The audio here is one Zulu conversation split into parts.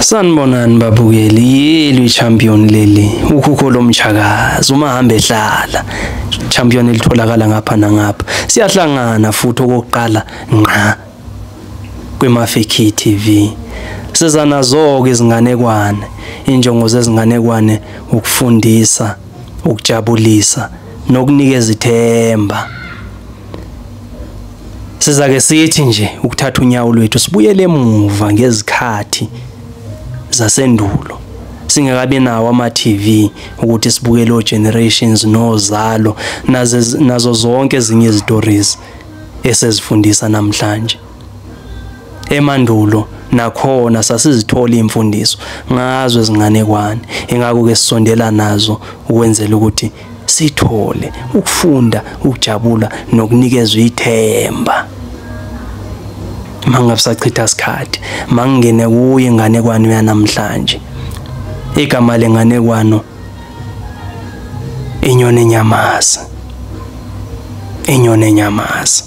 Sanibonani babukeli yeli champion leli ukhukholo mchakazi uma hamba ehlala champion elitholakala ngapha nangapha siyahlangana futhi okokuqala nqa kweMafeki TV siza nazo ke izinganekwane injongo zezinganekwane ukufundisa ukujabulisa nokunikeza ithemba siza ke sithi nje ukuthatha unyawo lwethu sibuyele emuva ngezikhathi zasendulo singakabe nawo ama TV ukuthi sibuke lo generations nozalo nazo zonke ezinye izistories esezifundisa namhlanje emandulo nakhona sasizithola imfundiso ngazo ezinganekwane ingakho ke sisondela nazo ukwenzela ukuthi sithole ukufunda ukujabula nokunikezwa ithemba mangabusachitha isikhathi mangene kuye inganekwane yanamhlanje igama lenganekwano Eny'Amasi Eny'Amasi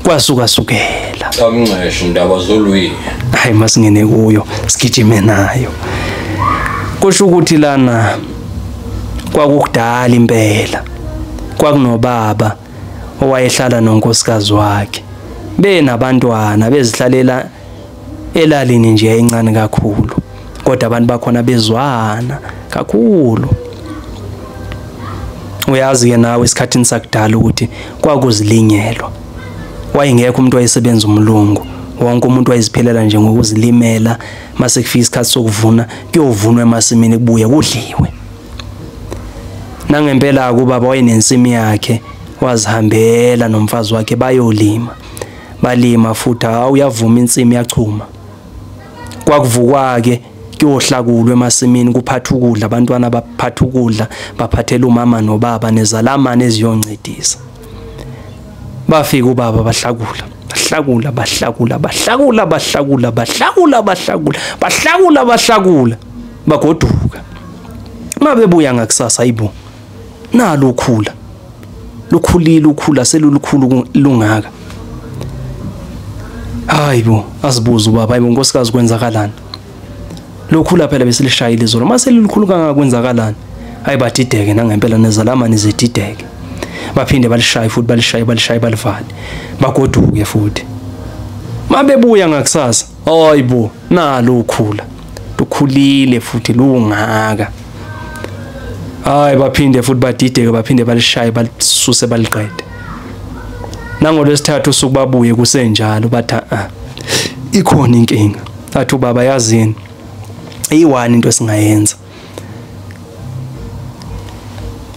kwasukasukela amnceshe indaba zolwini hayi masingene kuyo sigijime nayo kusho ukuthi lana kwakukudala impela kwakunobaba owayehlala nonkosikazi wakhe benabantwana bezihlalela elalini nje encane kakhulu kodwa abantu bakhona bezwana kakhulu uyazi ke nawe isikhathini sakudala ukuthi kwakuzilinyelwa wayengekho umuntu wayesebenza umlungu wonke umuntu wayeziphelela nje ngokuzilimela mase kufika isikhathi sokuvuna kuyovunwa emasimini kubuye kudliwe nangempela kubaba wayenensimi yakhe wazihambela nomfazi wakhe bayolima balima futhi uyavuma insimi yachuma kwakuvukwa ke kuyohlakulwa emasimini kuphatha ukudla abantwana baphatha ukudla baphathela umama nobaba nezalamane eziyoncedisa bafika ubaba bahlakula bagoduka mabebuya ngakusasa ayibo nalo ukhula lukhula selulukhulu lungaka hayibo asibuza ubaba hayibo nkosikazi kwenzakalani lokhula phela besilishayile izolo mase lilukhulu kangaka kwenzakalani hayi badideke nangempela nezalamane zedideke baphinde balishaye futhi balishaye balivale bagoduke futhi mabebuya ngakusasa hayibo nalo ukhula lukhulile futhi lungaka hayi baphinde futhi badideke baphinde balishaye balisuse baliqede nangolwesithathu usuku babuye kusenjalo bathi ikhona inkinga athi ubaba yazini eyiwani into esingayenza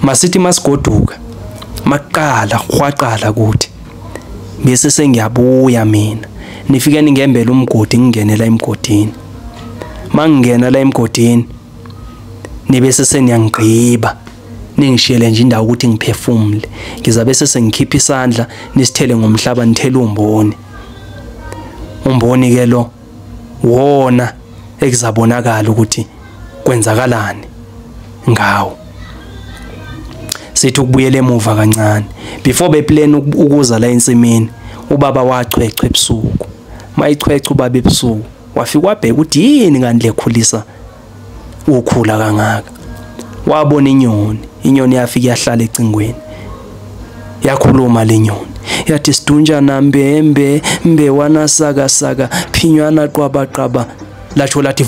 masithi masigoduka maqala khwaqala kuthi bese sengiyabuya mina nifike ningembela umgodi ngingenela emgodini mangingena la emgodini nibese seniyangqiba ningishiyele nje indawo ukuthi ngiphefumule ngizabe sengikhipha isandla nisithele ngomhlaba nithele umboni ke lo wona ekuzabonakala ukuthi kwenzakalani ngawo sithi ukubuyela emuva kancane before beplan ukuza la ensimini ubaba wachwechwe ebusuku mayichwechwe ubaba ebusuku wafika wabheka ukuthi yini ngandle khulisa ukhula kangaka wabona inyoni yafika yahlala ecingweni yakhuluma lenyoni yathi sidunjana mbe wana saka phinywana qwaba latsho lathi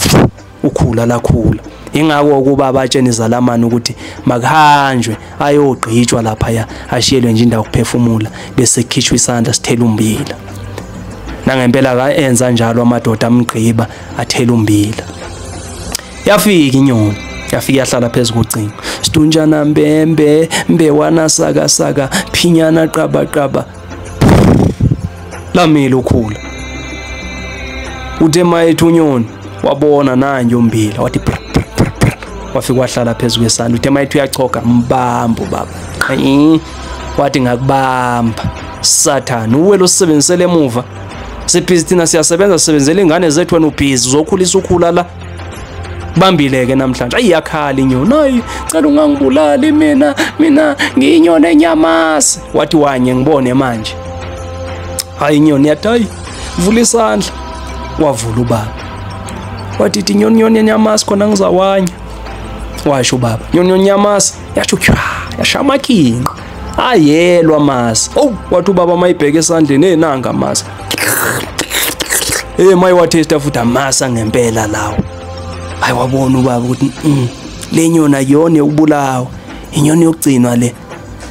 ukhula lakhula ingako ukuba abatsheni izalamane ukuthi makuhanjwe ayogqitshwa lapha ashiyelwe nje indawo ukuphefumula bese khitshwa isandla sithela umbila nangempela ka enza njalo amadoda amgqiba athela umbila yafika inyoni yafika yahlala phezulu kocingo sidunjana mbe wana saka phinyana qaba lamile ukhula uthe mayethu unyoni wabona nanje umbila wathi wafika wahlala phezulu kwesandla uthe mayethu uyachoka mbambo baba wathi ngakubamba sathana uwelo sisebenzisele emuva sibhizi thina siyasebenzela ingane zethu wena ubhizi uzokhulisa ukhula la bambileke namhlanje ayakhala inyoni hayi cela ungangibulali mina ngiyinyoni Eny'Amasi wathi wanye ngibone manje hayi inyoni yathi hayi vula isandla wavula ubaba wathi Nyoni Eny'Amasi khona ngizawanya washo ubaba Nyoni Eny'Amasi yathi yashamakhinqa ayelwa masi wathi ubaba mayibheke esandleni enanga masi mayiwathesta futhi amasa ngempela lawo hayi wabona ubaba ukuthi le nyoni ayona ubulawa inyoni yokugcinwa le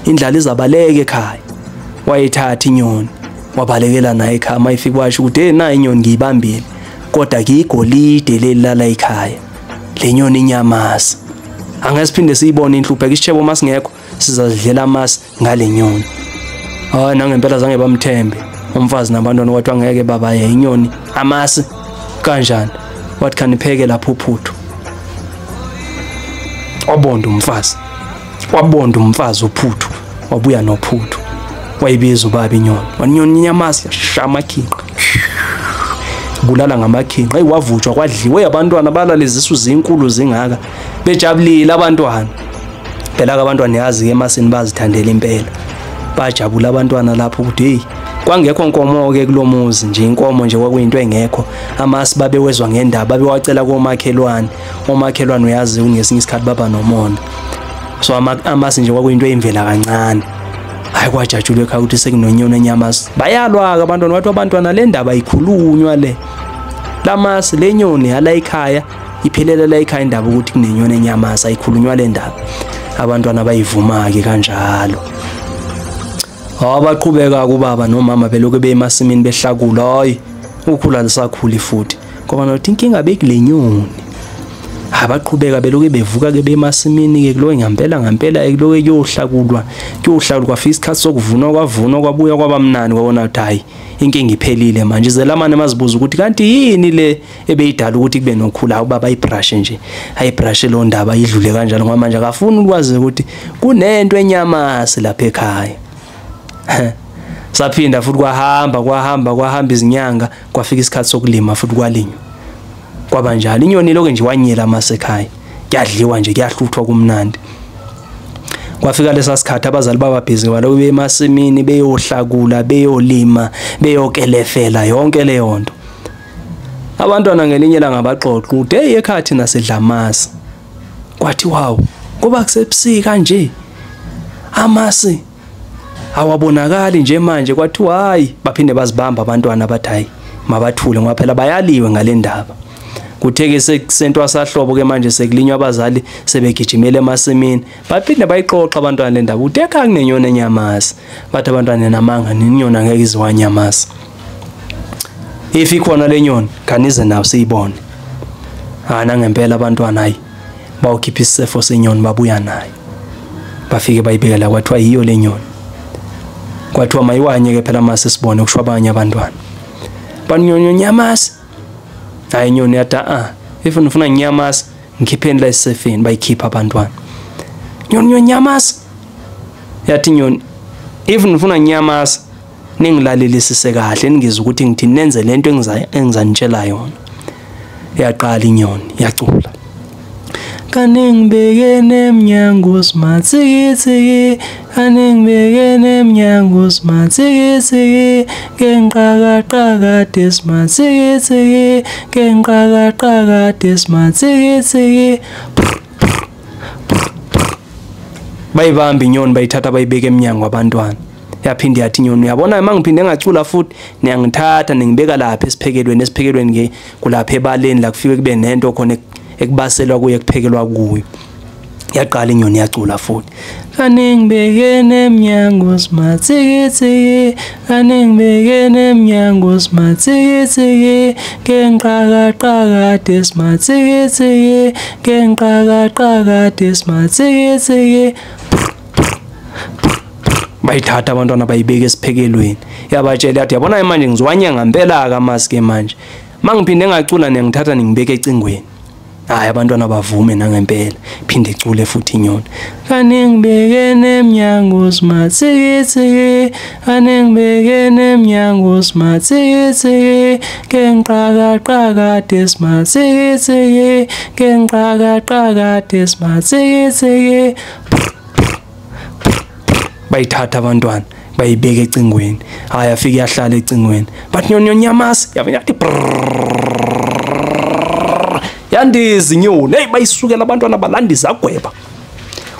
indlala izabaleka ekhaya wayithatha inyoni wabalekela naye ekhaya mayifika washo ukuthi na inyoni ngiyibambile kodwa ke igolide lelala ekhaya le nyoni Eny'Amasi angesiphinde siyibone inhluphe isishebo masingekho sizadlela amasi ngale nyoni nangempela zange bamthembe umfazi nabantwana wathi angeke baba inyoni amasi kanjani wathi kanipheke lapho uphuthu wabonda umfazi uphuthu wabuya nophuthu wayibiza ubaba inyoni Nyoni Eny'Amasi yashamakhinqa bulala ngamakhinqa wavutshwa kwadliwe abantwana balalezisu zinkulu zingaka bejabulile abantwana phela abantwana yazi ke emasini bazithandela impela bajabula abantwana lapho ukuthi hey kwangekho nkomo ke kulomuzi nje inkomo nje kwakuyinto engekho amasi babewezwa ngendaba babewacela komakhelwane uyazi ungesinye isikhathi baba nomona so amasi nje kwakuyinto eyimvela kancane hayi kwajatshulwe ekhaya ukuthi sekunonyoni Eny'Amasi bayalwa ke abantwana wathi abantwana le ndaba ikhulunywa le lamasi le nyoni hala ekhaya iphelela la ekhaya indaba ukuthi kunenyoni Eny'Amasi ayikhulunywa le ndaba abantwana bayivuma ke kanjalo abaqhubeka kubaba nomama belokhu bemasimini behlakula hayi ukhula lisakhuli futhi ngoba nothi inkinga bekule nyoni abaqhubeka belokhu bevuka ke bemasimini ke kulo ngampela ekulokhu kuyohlakulwa kwafika isikhathi sokuvuna kwabuya kwabamnani kwabona ukuthi hayi inkinga iphelile manje izelamane mazibuza ukuthi kanti yini le ebeyidala ukuthi kube nokhula ubaba ayibrush nje ayibrush lo ndaba idlule kanjalo ngoba manje akafuni ukwazi ukuthi kunento Eny'Amasi lapha ekhaya saphinda futhi kwahamba izinyanga kwafika isikhathi sokulima futhi kwalinywa kwaba njalo inyoni lokho nje wanyela amasi ekhaya kuyadliwa nje kuyahluthwa kumnandi kwafika lesa sikhathi abazali bababhizi balo bemasimini beyohlakula beyolima beyokelefela yonke leyo nto abantwana ngelinye la ngabaxoxa ukuthi hey ekhathi nasidla amasi kwathi wow kuba kusebusika nje amasi awabonakali nje manje kwathi hayi baphinde bazibamba abantwana bathi hayi mabathule ngoba phela bayaliwe ngale ndaba kutheke sekusentwa sahlobo ke manje sekulinywa abazali sebegijimela emasimini baphinde bayixoxa abantwana le ndaba ukuthi ekhaya kunenyoni Eny'Amasi bathi abantwana namanga ninyoni angeke izwanye amasi if ikhona le nyoni kanize nawo siyibone ngempela abantwana hayi bawukhipha isifo senyoni babuya nayo bafike bayibekela kwathiwa yiyo le nyoni kwathiwa mayiwanye ke phela amasi sibone kusho abanye abantwana banyoni Eny'Amasi hayi nyoni yathi if ufuna Eny'Amasi ngikhipheni la isifini bayikhipha abantwana nyoni Eny'Amasi yathi nyoni if ufuna Eny'Amasi ningilalelisise kahle ningizwe ukuthi ngithini nenze lento engizanitshela yona yaqala inyoni yacula kanengibekene emnyango simathikithiki kanengibekene emnyango simathikithiki kenqaqaqaqade simathikithiki kenqaqaqaqade simathikithiki bayibamba inyoni bayithatha bayibeka emnyango abantwana yaphinde yathi inyoni uyabona mangiphinde ngacula futhi niyangithatha ningibeka lapha esiphekelweni ke kulapha ebaleni la kufike kube nento khona ekubaselwa kuye kuphekelwa kuyo yaqala inyoni yacula futhi kanengibekene emnyango simathikithiki kanengibekene emnyango simathikithiki kenqaqaqaqade simathikithiki kenqaqaqaqade simathikithiki bayithatha abantwana bayibeka esiphekelweni yabatshela yathi yabona manje ngizwanya ngempela kamasi ke manje mangiphinde ngacula nengithatha ningibeka ecingweni hayi abantwana bavume nangempela phinde icule futhi inyoni kanengibekene emnyango simathikithiki kanengibekene emnyango simathikithiki kenqaqaqaqade simathikithiki kenqaqaqaqade simathikithiki bayithatha abantwana bayibeka ecingweni hayi afike yahlala ecingweni but Nyoni Eny'Amasi yavela yathi Landisa inyoni. Hey bayisukela abantwana balandisa agweba.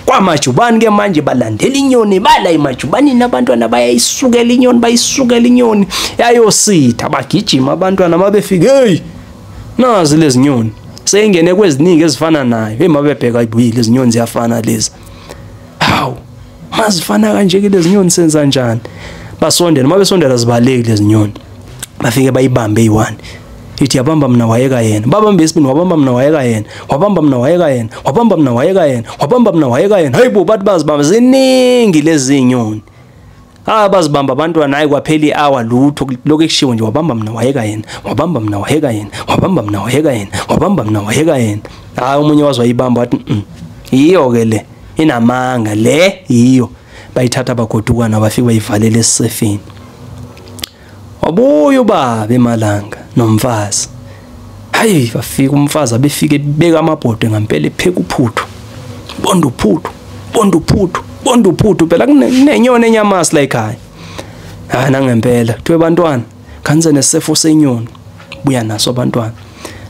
Kwamajubani ke manje balandela inyoni bala emajubani nabantwana bayayisukela inyoni bayisukela inyoni yayositha bagijima abantwana mabefika hey nazi lezi nyoni seyingene kweziningi ezifana nayo hey mabebheka ibuyile lezi nyoni ziyafana lezi hawu mazifana kanje ke lezi nyoni senza kanjani basondela mabesondela zibaleki lezi nyoni bafike bayibambe eyi1 ithi yabamba mina wayeka yena babambe isibini wabamba mina wayeka yena wabamba mina wayeka yena wabamba mina wayeka yena wabamba mina wayeka yena hayibo bathi bazibamba ziningi lezi nyoni bazibamba abantwana hayi kwaphela ihour lutho lokho ekushiwo nje wabamba mina wayeka yena wabamba mina wayeka yena wabamba mina wayeka yena wabamba mina wayeka yena umunye wazwayibamba wathi iyo ke le inamanga le iyo bayithatha abagodukana bafike bayivalele esifeni wabuya ubaba emalanga nomfazi hayi bafika umfazi abefike beka amabhodo ngempela epheka uphuthu bonda uphuthu bonda uphuthu bonda uphuthu phela kunenyoni eny'Amasi la ekhaya nangempela kuthiwe bantwana khanise nesefo senyoni buya naso abantwana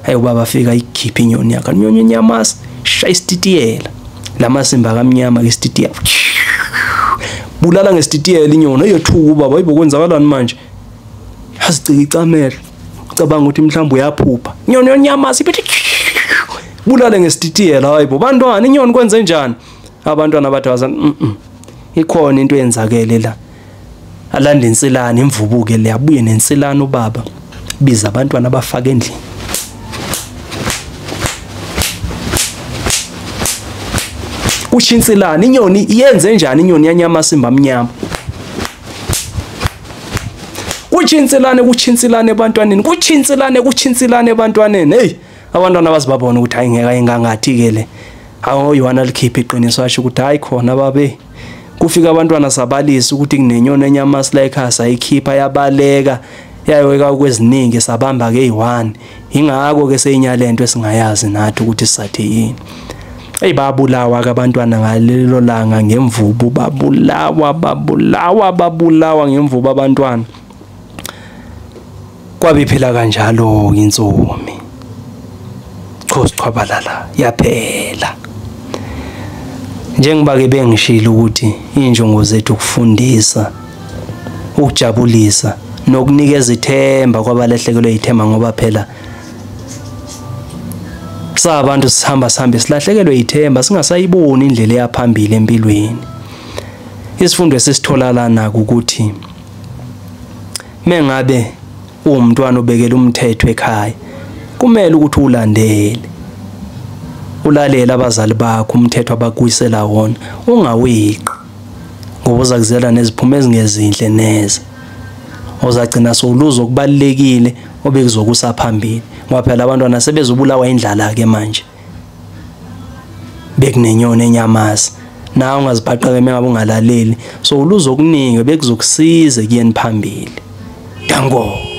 hayi ubaba afika ikhipha inyoni yakhe inyoni eny'Amasi shaya isititiyela lamasimba kamnyama ke isititiyela bulala ngesititiyela inyoni ayethuka ubaba hayibo kwenzakalani manje azicika icamela cabanga ukuthi mhlawumbe uyaphupha inyoni eny'Amasi ithi bulale ngesititiyela hayibo bantwana inyoni kwenze njani abantwana bathi wazana ikhona into eyenzakele la alanda insilane imvubuke le abuye nensilane ubaba biza abantwana abafaka endlini ushinsilane inyoni iyenze njani inyoni eny'Amasi mbamnyama kuchinsilane ebantwaneni kuchinsilane ebantwaneni hey abantwana bazibabona ukuthi hayi ngeke ingangathi ke le Yohana likhipha iqiniso asho ukuthi hayi khona babe kufika abantwana sabalisa ukuthi kunenyoni eny'Amasi la ekhaya sayikhipha yabaleka yayoweka kweziningi sabamba ke eyi1 ingako ke seyinyalento esingayazi nathi ukuthi sisathe yini hey babulawa ke abantwana ngalelo langa ngemvubu babulawa ngemvubu abantwana kwabe phela kanjalo insomi Qhabalala yaphela njengoba ke bengishilo ukuthi injongo zethu ukufundisa ukujabulisa nokunikeza ithemba kwabalahlekelwe ithemba ngoba phela sabantu sihamba silahlekelwe ithemba singasayiboni indlela yaphambili empilweni isifundo esisithola lana ukuthi mengabe umntwana obekela umthetho ekhaya kumele ukuthi ulandele ulalela abazali bakho umthetho abakuyisela wona ungawiqi ngoba uzakuzela neziphumo ezingezinhle neze uzagcina sowuluza okubalekile obekuzokusa phambili ngoba phela abantwana sebezobulawa indlala ke manje bekunenyoni eny'Amasi na ungazibhaqeke mengabe ungalaleli sowuluza okuningi bekuzokusiza kuyeni phambili dango